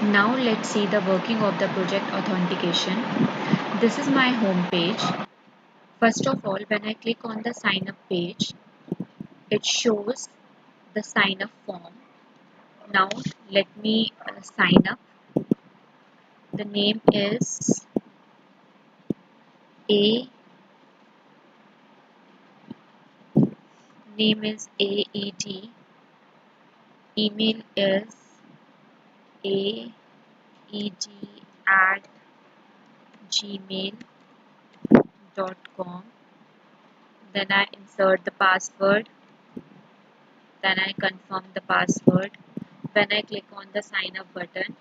Now let's see the working of the project authentication. This is my home page. First of all, when I click on the sign up page, it shows the sign up form. Now let me sign up. The A name is AED. Email is AED at gmail.com. Then I insert the password. Then I confirm the password. When I click on the sign up button,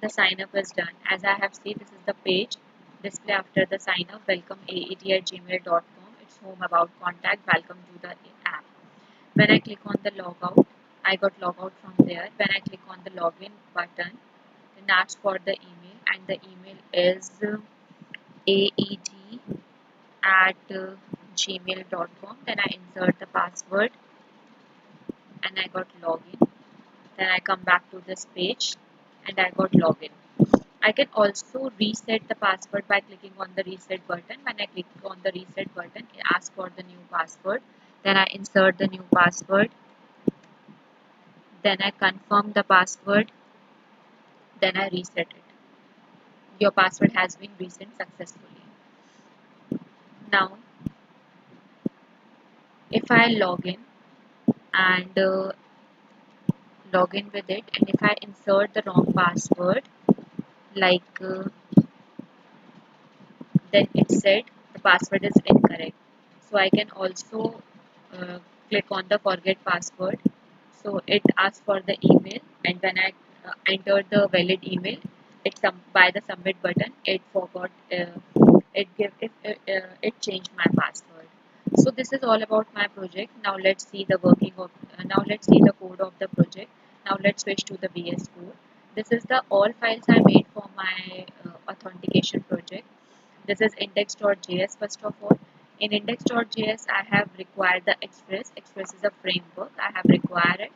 the sign up is done. As I have seen, this is the page display after the sign up. Welcome AED at gmail.com. It's home about contact. Welcome to the app. When I click on the logout, I got logout from there. When I click on the login button, then ask for the email, and the email is AED at gmail.com. Then I insert the password and I got login. Then I come back to this page and I got login. I can also reset the password by clicking on the reset button. When I click on the reset button, it asks for the new password. Then I insert the new password. Then I confirm the password. Then I reset it. Your password has been reset successfully. Now, if I log in and log in with it, and if I insert the wrong password, like then it said the password is incorrect. So I can also click on the forget password. So it asks for the email, and when I enter the valid email, by the submit button, it forgot it changed my password. So this is all about my project. Now let's see the code of the project. Now let's switch to the VS Code. This is the all files I made for my authentication project. This is index.js first of all. In index.js, I have required the Express. Express is a framework. I have required it.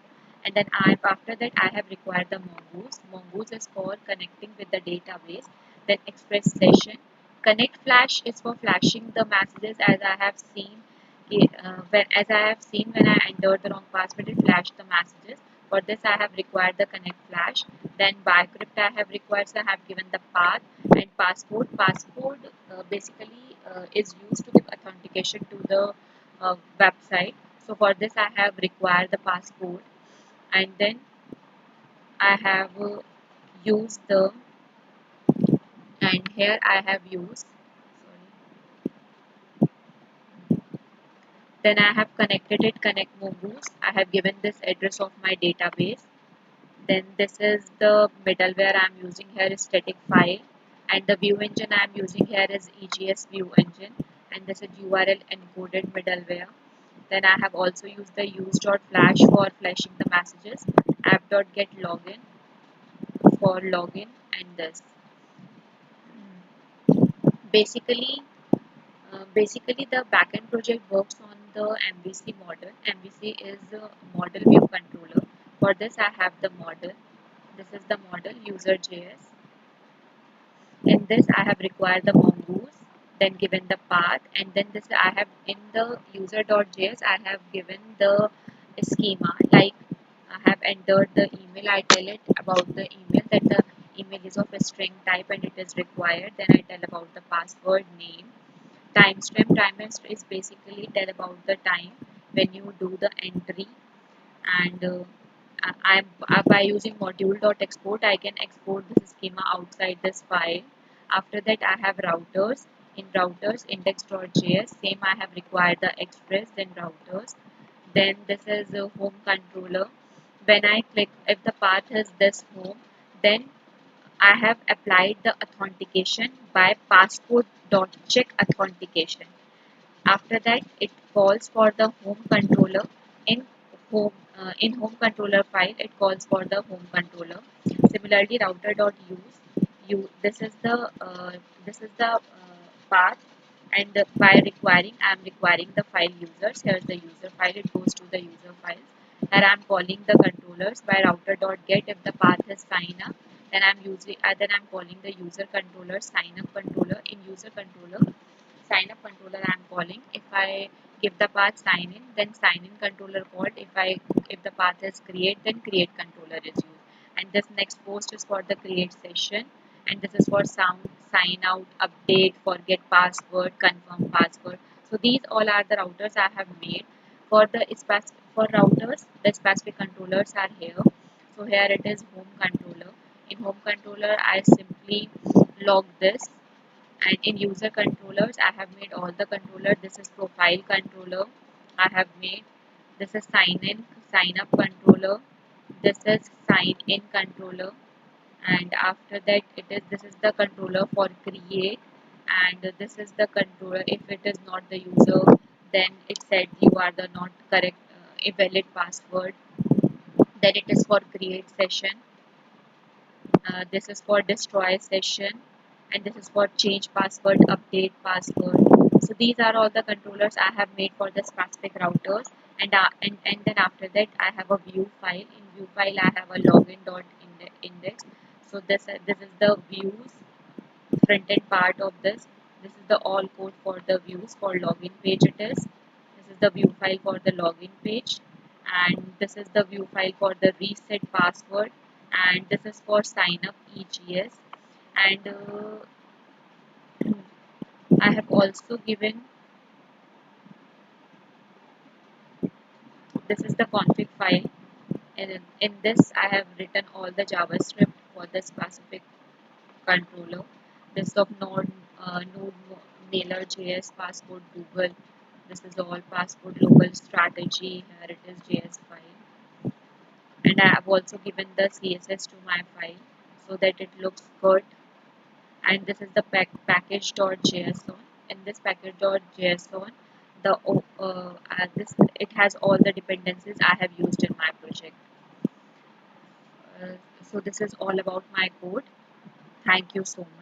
And then after that, I have required the Mongoose. Mongoose is for connecting with the database. Then Express session. Connect Flash is for flashing the messages, as I have seen. When I entered the wrong password, it flashed the messages. For this, I have required the Connect Flash. Then Bicrypt I have required, so I have given the path and passcode. Passcode basically is used to give authentication to the website. So for this, I have required the passcode, and then I have used the and here I have used. Sorry. Then I have connected it. Connect Mongoose. I have given this address of my database. Then this is the middleware I am using here is static file, and the view engine I am using here is EGS view engine, and this is URL encoded middleware. Then I have also used the use.flash for flashing the messages, app.get login for login, and this. Basically the backend project works on the MVC model. MVC is a model view controller. For this I have the model. This is the model user.js. In this I have required the mongoose, then given the path, and then this I have in the user.js I have given the schema, like I have entered the email. I tell it about the email, that the email is of a string type and it is required. Then I tell about the password, name, timestamp. Timestamp is basically tell about the time when you do the entry, and by using module.export I can export this schema outside this file. After that I have routers. In routers, index.js, same I have required the express, then routers. Then this is a home controller. When I click, if the path is this home, then I have applied the authentication by passcode.check authentication. After that, it calls for the home controller. In home controller file, it calls for the home controller. Similarly, router.use, this is the path, and by requiring, I am requiring the file users. Here's the user file. It goes to the user files. Here I'm calling the controllers by router.get. If the path is sign up, then I'm calling the user controller sign up controller. In user controller sign up controller I'm calling. If I give the path sign in, then sign in controller called. If the path is create, then create controller is used. And this next post is for the create session, and this is for sound sign out, update, forget password, confirm password. So these all are the routers I have made. For routers, the specific controllers are here. So here it is home controller. In home controller I simply log this, and in user controllers I have made all the controller. This is profile controller I have made. This is sign up controller. This is sign in controller, and after that this is the controller for create, and this is the controller if it is not the user, then it said you are the not correct a valid password. Then it is for create session. This is for destroy session, and this is for change password, update password. So these are all the controllers I have made for the specific routers, and then after that I have a view file. In view file I have a login.index. So this is the views front end part of this. This is the all code for the views for login page it is. This is the view file for the login page, and this is the view file for the reset password, and this is for sign up EGS. And I have also given, this is the config file, and in this I have written all the JavaScript for the specific controller. This of node mailer JS passport Google. This is all passport local strategy. Here it is JS file, and I have also given the CSS to my file so that it looks good. And this is the package.json. In this package.json, this it has all the dependencies I have used in my project. Uh, so this is all about my code. Thank you so much.